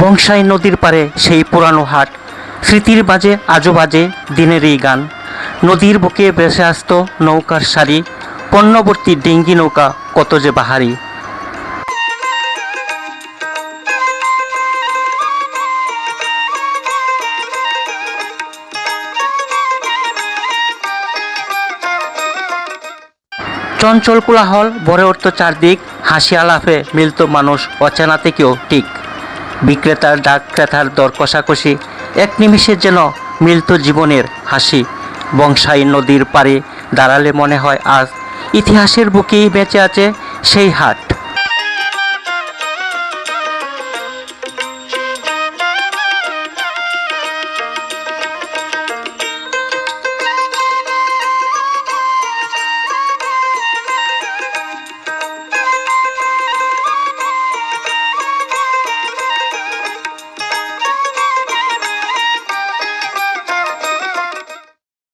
বংশাই নদীর পারে সেই পুরানো হাট, স্মৃতির বাজে আজও বাজে দিনেরই গান। নদীর বুকে ভেসে আসত নৌকার সারি, পণ্যবর্তী ডিঙ্গি নৌকা কত যে বাহারি। চঞ্চল কোলাহল ভরে উঠত চারদিক, হাসি আলাপে মিলত মানুষ অচেনা থেকেও ঠিক। বিক্রেতার ডাক, ক্রেতার দর কষাকষি, এক নিমিষে যেন মিলত জীবনের হাসি। বংশাই নদীর পাড়ে দাঁড়ালে মনে হয় আজ ইতিহাসের বুকেই বেঁচে আছে সেই হাট।